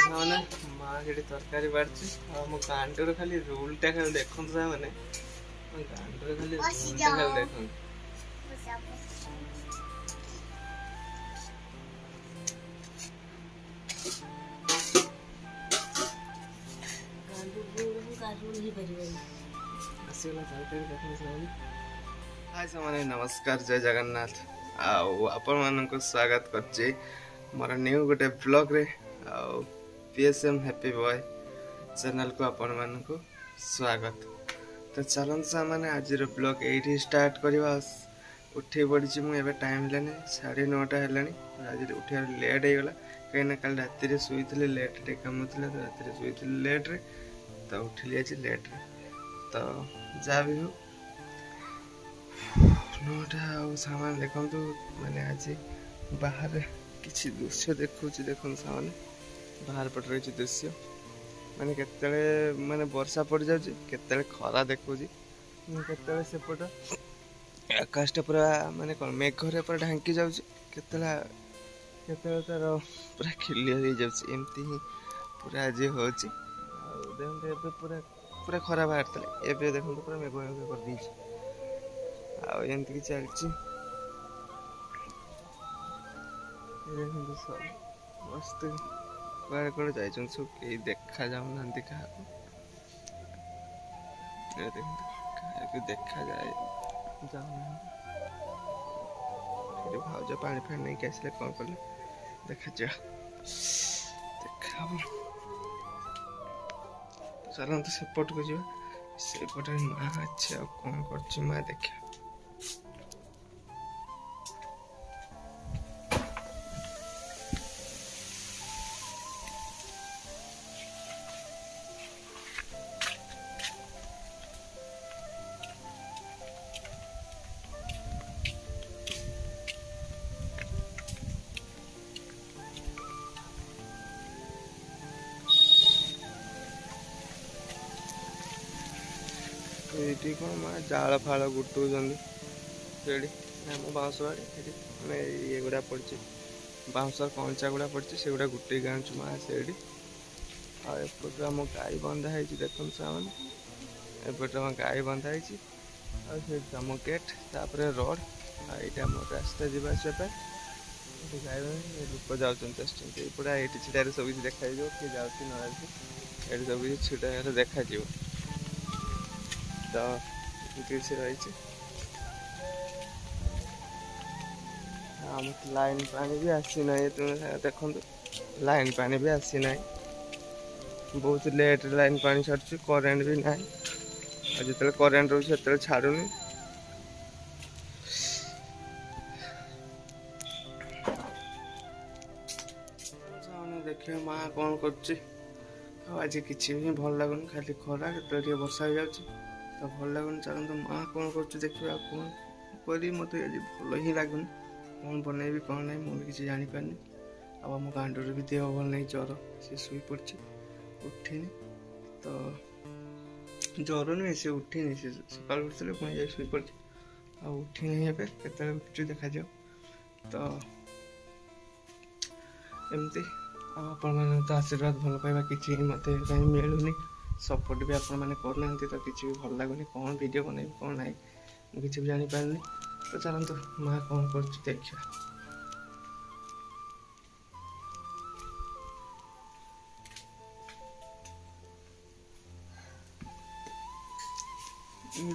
ମାନେ ମା ସେଠି ତରକାରୀ ବାଢୁଛି ଆଉ ମୋ ଗାଣ୍ଡରେ ଖାଲି ରୋଲଟା ଖାଲି ଦେଖନ୍ତୁ ସେମାନେ ମୋ ଗାଣ୍ଡରେ ଖାଲି ରୋଲଟା ଖାଲି ଦେଖନ୍ତୁ। हाय सामान्य नमस्कार जय जगन्नाथ आपण मानक स्वागत करछि मोर न्यू गोटे ब्लॉग रे पीएसएम हैप्पी बॉय चैनल को आपण मानक स्वागत। तो चलन सामान्य आज ब्लॉग एठी स्टार्ट करवा उठे पड़ी मुझे टाइम है 9:30 है आज उठा लेट हो गला कहीं कल राति शुई लेट टे कम थी तो राति शुई लेट रे तो उठिली आज लेट रे तो जहाँ भी हो 9टा सामान देखु मैंने आज बाहर किसी दृश्य देखुँ देखो सामान बाहर पट रही दृश्य माने केतले माने वर्षा पड़ जाउची केतले खरा देखुची केतले सेपट आकाशटा पूरा माने कोन मेघरे पूरा ढांकी जाउची केतला केतले तार पूरा क्लियर हो जाउची एमती ही पूरा आज होची आ देखो एबे पूरा पूरा खरा बाहर तले एबे देखो पूरा मेघ मेघ कर दीची आ एमती की चलची देखो सब मस्त बाहर कौन जाए सब कहीं देखा जाऊ ना क्या देखा जाए भाज पानी फाणी नहीं आसले कौन कले देखा जा देखा चलते सेपट को जा सेपटे माँ अच्छे कौन कर माँ देखा ये कौन माँ जाल फाल गुटुम बाउंस बाड़ी मैंने ये गुड़ा पड़ी बाउंस कंचा गुड़ा पड़ी से गुड़ा गुटे गाँच माँ से एपट आम गाई बंधा है देखो सामने एपट आम गाई बंधा है आम गेट तापर रोड यहाँ आम रास्ता जावासा गाई लोक जापड़ा ये छिड़ा सब किसी देखा किए जा सब किसी छिड़ा देखा तो किसी रही लाइन पानी भी आसी ना तुम देखो लाइन पानी भी आसी ना बहुत लेट लाइन पानी छाड़ू करेन्ट भी ना जो करेन्ट रोचे से छाड़ूनी देखिए माँ कौन कर आज किसी भी भल लगुन खाली खरा के वर्षा हो जाए तो भल लगुन चलते माँ कौन कर देखिए कौन करी मत आज भल ही लगुन कौन बनैबी कौन ना मुझे किसी जापारे आम गांडर भी देह भल नहीं ज्वर सी शुई पड़ी उठिनी तो ज्वर नुहे सी उठिनी से सका उठे पुणी जा शुई पड़ी उठिनी के उठू देखा जाओ तो एमती आपण मैंने तो आशीर्वाद भल पाइबा किसी मत कहीं मिलूनी सपोर्ट भी आपण मैंने करना तो किसी भी भल लगुनि कौन वीडियो बनैबी कौन ना किसी भी जापारे तो चलते माँ कौन कर देखा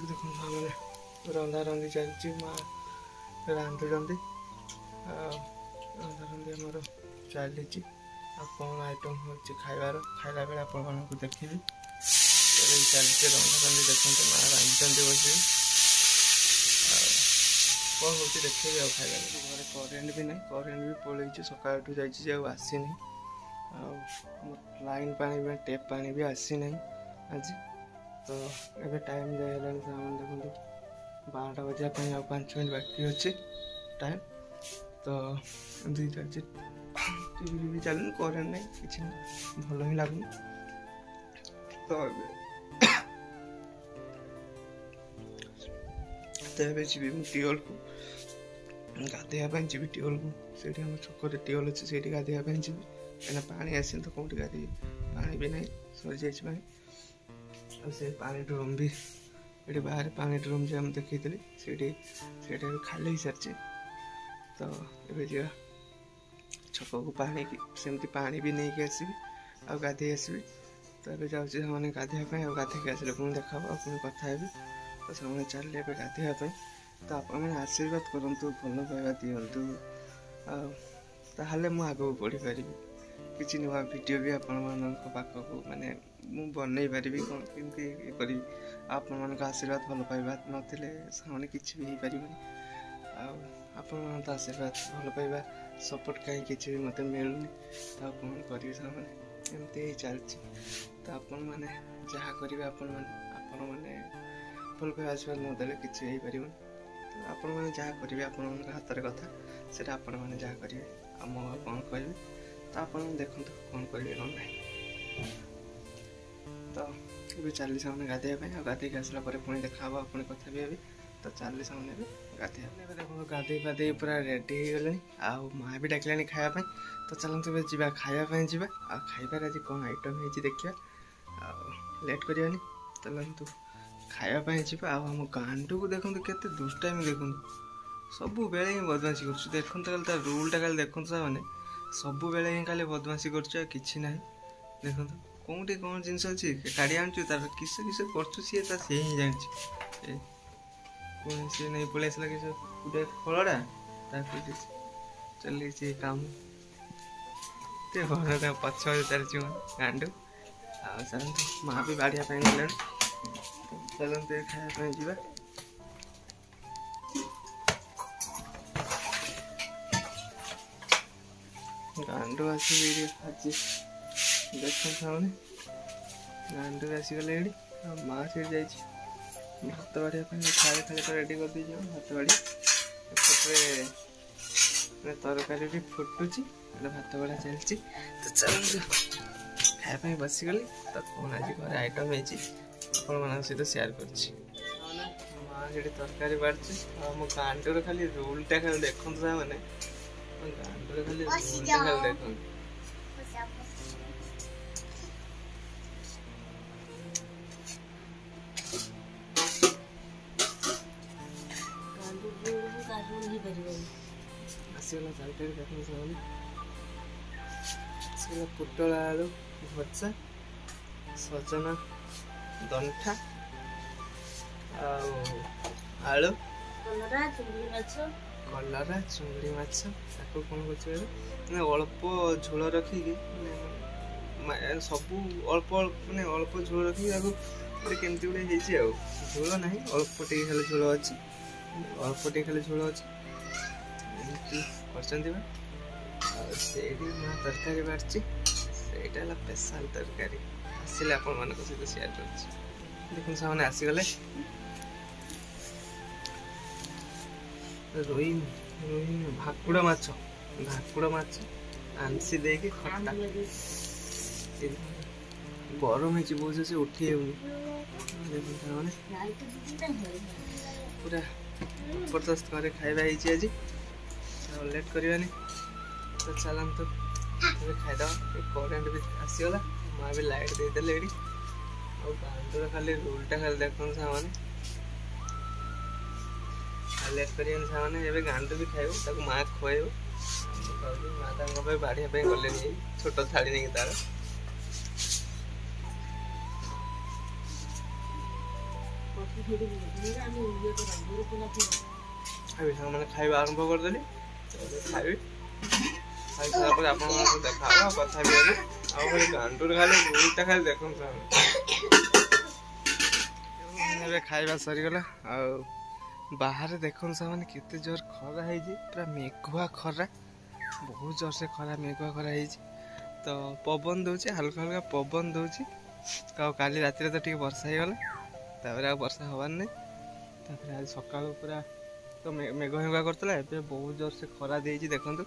देखो माँ मैंने रंधा रंधी चलती माँ रांधुंट रंधा रंधी आमर चली कौन आइटम हो खाइबार खाइला बेले आप देखी चलती रंधा रंधी देखते माँ रांधुंट बस कौन हो देखिए खाइबा घर करेन्ट भी ना करेन्ट भी पलि सका आसीनी लाइन पानी भी टेप पानी भी आसी ना आज तो ये टाइम जाए सामान देखो 12टा बजा 5 मिनट बाकी अच्छे टाइम तो एमती चलती टीवी भी चलनी करेन्ट नहीं कि भल ही लगुनि तो जी टीओल को गाधेया जी टीओल को से छक टीओल अच्छे से गाधेया जी କାହିଁକିନା ପାଣି ଆସିନି ତ କେଉଁଠି ଗାଧେଇବି, ପାଣି ବି ନାହିଁ, ସରିଯାଇଛି ପାଣି। ଆଉ ସେ ପାଣି ଡ୍ରମ୍ ବି ଏଠି ବାହାରେ ପାଣି ଡ୍ରମ୍ ଯେ ଆମେ ଦେଖେଇଥିଲି ସେଇଟା ବି ଖାଲି ହେଇସାରିଛି। ତ ଏବେ ଯିବା ଛକକୁ ପାଣି ସେମିତି ପାଣି ବି ନେଇକି ଆସିବି ଆଉ ଗାଧେଇ ଆସିବି। ତ ଏବେ ଯାଉଛି ସେମାନେ ଗାଧେଇବା ପାଇଁ, ଆଉ ଗାଧେଇକି ଆସିଲେ ପୁଣି ଦେଖାହବ, ଆଉ ପୁଣି କଥା ହେବି। ତ ସେମାନେ ଚାଲିଲେ ଏବେ ଗାଧେଇବା ପାଇଁ। ତ ଆପଣମାନେ ଆଶୀର୍ବାଦ କରନ୍ତୁ, ଭଲ ପାଇବା ଦିଅନ୍ତୁ, ଆଉ ତାହେଲେ ମୁଁ ଆଗକୁ ବଢ଼ିପାରିବି। କିଛି ନୂଆ ଭିଡ଼ିଓ ବି ଆପଣମାନଙ୍କ ପାଖକୁ ମାନେ ମୁଁ ବନେଇ ପାରିବି, କ'ଣ କେମିତି ଇଏ କରିବି। ଆପଣମାନଙ୍କ ଆଶୀର୍ବାଦ ଭଲ ପାଇବା ନଥିଲେ ସେମାନେ କିଛି ବି ହେଇପାରିବନି। ଆଉ ଆପଣମାନଙ୍କ ଆଶୀର୍ବାଦ ଭଲ ପାଇବା ସପୋର୍ଟ କାହିଁ କିଛି ବି ମୋତେ ମିଳୁନି। ତ ଆଉ କ'ଣ କରିବି, ସେମାନେ ଏମିତି ହେଇ ଚାଲିଛି। ତ ଆପଣମାନେ ଯାହା କରିବେ, ଆପଣମାନେ ଭଲ ପାଇବା ଆଶୀର୍ବାଦ ନଦେଲେ କିଛି ହେଇପାରିବନି। ତ ଆପଣମାନେ ଯାହା କରିବେ ଆପଣମାନଙ୍କ ହାତରେ କଥା, ସେଇଟା ଆପଣମାନେ ଯାହା କରିବେ। ଆଉ ମୁଁ ଆଉ କ'ଣ କହିବି, ତ ଆପଣମାନେ ଦେଖନ୍ତୁ କ'ଣ କରିବେ କ'ଣ ନାହିଁ। ତ ଏବେ ଚାଲିଲି ସେମାନେ ଗାଧେଇବା ପାଇଁ, ଆଉ ଗାଧେଇକି ଆସିଲା ପରେ ପୁଣି ଦେଖାହବ, ଆଉ ପୁଣି କଥା ବି ହେବି। ତ ଚାଲିଲି ସେମାନେ ଏବେ ଗାଧେଇବା ପାଇଁ। ଏବେ ଦେଖନ୍ତୁ ଗାଧେଇ ପୁରା ରେଡ଼ି ହେଇଗଲେଣି, ଆଉ ମାଆ ବି ଡାକିଲାଣି ଖାଇବା ପାଇଁ। ତ ଚାଲନ୍ତୁ ଏବେ ଯିବା ଖାଇବା ପାଇଁ ଯିବା। ଆଉ ଖାଇବାରେ ଆଜି କ'ଣ ଆଇଟମ୍ ହେଇଛି ଦେଖିବା, ଆଉ ଲେଟ୍ କରିବାନି, ଚାଲନ୍ତୁ ଖାଇବା ପାଇଁ ଯିବା। ଆଉ ଆମ ଗାଣ୍ଡୁକୁ ଦେଖନ୍ତୁ କେତେ ଦୁଷ୍ଟାମି, ଦେଖନ୍ତୁ ସବୁବେଳେ ହିଁ ବଦମାସି କରୁଛୁ। ଦେଖନ୍ତୁ ଖାଲି ତା ରୁଲ୍ଟା ଖାଲି ଦେଖନ୍ତୁ, ସେମାନେ ସବୁବେଳେ ହିଁ ଖାଲି ବଦମାସି କରୁଛୁ, ଆଉ କିଛି ନାହିଁ। ଦେଖନ୍ତୁ କେଉଁଠି କ'ଣ ଜିନିଷ ଅଛି କାଢ଼ି ଆଣୁଛୁ, ତାର କିସ କରୁଛୁ ସିଏ ହିଁ ଜାଣିଛି। ପୁଣି ସିଏ ନେଇ ପଳେଇ ଆସିଲା କିଛି ଗୋଟେ ଫଳଟା, ତାକୁ ଚଲେଇଛି କାମ ପଛ ଚାଲିଛି ମୋ ଗାଣ୍ଡୁ। ଆଉ ଚାଲନ୍ତୁ ମାଆ ବି ବାଢ଼ିବା ପାଇଁ ଗଲେଣି, ଚାଲନ୍ତୁ ଖାଇବା ପାଇଁ ଯିବା। ଗାଣ୍ଡୁ ଆସିକି ଆଜି ଦେଖନ୍ତୁ ସେମାନେ ଗାଣ୍ଡୁ ଆସିଗଲେ ଏଇଠି, ଆଉ ମାଆ ସେଠି ଯାଇଛି ଭାତ ବାଢ଼ିବା ପାଇଁ। ଖାଇବା ରେଡ଼ି କରିଦେଇଛି ଭାତ ବାଢ଼ି। ଏପଟରେ ତରକାରୀ ବି ଫୁଟୁଛି, ଭାତ ବଢ଼ା ଚାଲିଛି। ତ ଚାଲନ୍ତୁ ଖାଇବା ପାଇଁ ବସିଗଲି। ତ କ'ଣ ଆଜି ଘରେ ଆଇଟମ୍ ହେଇଛି ଆପଣମାନଙ୍କ ସହିତ ସେୟାର କରୁଛି। ମାଆ ସେଠି ତରକାରୀ ବାଢ଼ୁଛି, ଆଉ ମୋ ଗାଣ୍ଡୁର ଖାଲି ରୁଲ୍ଟା ଖାଲି ଦେଖନ୍ତୁ, ସେମାନେ ଗାଣ୍ଡୁର ଖାଲି ରୁଲ୍ଟା ଖାଲି ଦେଖନ୍ତୁ। ଆସିଗଲା ତରକାରୀ ଦେଖନ୍ତୁ, ସେମାନେ ଆସିଗଲା ପୋଟଳ ଆଳୁ ଭଜା, ସଜନା ଦଣ୍ଟା, ଆଉ ଆଳୁ, କଲରା ଚୁଙ୍ଗୁଡ଼ି ମାଛ। ତାକୁ କ'ଣ କରୁଛି ମାନେ ଅଳ୍ପ ଝୋଳ ରଖିକି, ମାନେ ସବୁ ଅଳ୍ପ ଝୋଳ ରଖିକି ତାକୁ ଗୋଟେ କେମିତି ଗୋଟେ ହେଇଛି। ଆଉ ଝୋଳ ନାହିଁ, ଅଳ୍ପ ଟିକେ ଖାଲି ଝୋଳ ଅଛି, ଏମିତି କରିଛନ୍ତି ବା। ଆଉ ସେଇଠି ମାଆ ତରକାରୀ ବାଢ଼ୁଛି, ସେଇଟା ହେଲା ସ୍ପେଶାଲ ତରକାରୀ। ଆସିଲେ ଆପଣମାନଙ୍କ ସହିତ ସେୟାର କରୁଛି। ଦେଖନ୍ତୁ ସେମାନେ ଆସିଗଲେ। ଭାକୁଡ଼ ମାଛ ଆଂସି ଦେଇକି ଖଟା, ଗରମ ହେଇଛି ବହୁତ, ସେ ଉଠି ହେଉନି। ଦେଖନ୍ତୁ ପୁରା ଜବରଦସ୍ତ ଘରେ ଖାଇବା ହେଇଛି ଆଜି, ଆଉ ଲେଟ୍ କରିବାନି। ତ ଚାଲନ୍ତୁ ଏବେ ଖାଇଦେବା। କରେଣ୍ଟ ବି ଆସିଗଲା, ମାଆ ବି ଲାଇଟ୍ ଦେଇଦେଲେ ଏଠି। ଆଉ ଗାଣ୍ଡୁର ଖାଲି ରୁଲ୍ଟା ଖାଲି ଦେଖନ୍ତୁ, ସେମାନେ ଲେଟ୍ କରିବେନି। ସେମାନେ ଏବେ ଗାଣ୍ଡୁ ବି ଖାଇବ, ତାକୁ ମାଆ ଖୁଆଇବ। ମାଆ ତାଙ୍କ ପାଇଁ ବାଢ଼ିବା ପାଇଁ ଗଲେଣି, ଛୋଟ ଥାଳି ନେଇକି ତାର। ସେମାନେ ଖାଇବା ଆରମ୍ଭ କରିଦେଲି, ଖାଇବି। ଖାଇସାରିଲା ପରେ ଆପଣଙ୍କ ସହିତ ଦେଖା ହବ, କଥା ବି ହେବି। ଆଉ ଖାଲି ଗାଣ୍ଡୁର ଖାଲି ରୁଲ୍ଟା ଖାଲି ଦେଖନ୍ତୁ। ଏବେ ଖାଇବା ସରିଗଲା, ଆଉ ବାହାରେ ଦେଖନ୍ତୁ ସେମାନେ କେତେ ଜୋର ଖରା ହେଇଛି, ପୁରା ମେଘୁଆ ଖରା, ବହୁତ ଜୋରସେ ମେଘୁଆ ଖରା ହେଇଛି। ତ ପବନ ଦେଉଛି, ହାଲକା ହାଲକା ପବନ ଦେଉଛି। ଆଉ କାଲି ରାତିରେ ତ ଟିକେ ବର୍ଷା ହେଇଗଲା, ତାପରେ ଆଉ ବର୍ଷା ହବାର ନାହିଁ। ତାପରେ ଆଜି ସକାଳୁ ପୁରା ତ ମେଘୁଆ କରୁଥିଲା, ଏବେ ବହୁତ ଜୋରସେ ଖରା ଦେଇଛି। ଦେଖନ୍ତୁ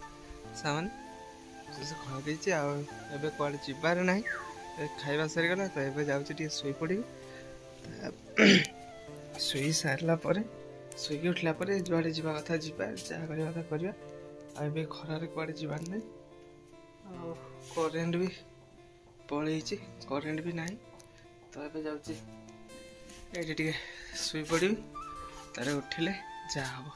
ସେମାନେ ଖରା ଦେଇଛି, ଆଉ ଏବେ କୁଆଡ଼େ ଯିବାର ନାହିଁ। ଖାଇବା ସରିଗଲା, ତ ଏବେ ଯାଉଛି ଟିକେ ଶୋଇପଡ଼ିବି। ଶୋଇ ସାରିଲା ପରେ, ଶୋଇକି ଉଠିଲା ପରେ ଯୁଆଡ଼େ ଯିବା କଥା ଯିବା, ଯାହା କରିବା କଥା କରିବା। ଆଉ ଏବେ ଖରାରେ କୁଆଡ଼େ ଯିବାର ନାହିଁ। ଆଉ କରେଣ୍ଟ ବି ପଳେଇଛି, କରେଣ୍ଟ ବି ନାହିଁ। ତ ଏବେ ଯାଉଛି ଏଇଠି ଟିକେ ଶୋଇପଡ଼ିବି, ତାର ଉଠିଲେ ଯାହା ହବ।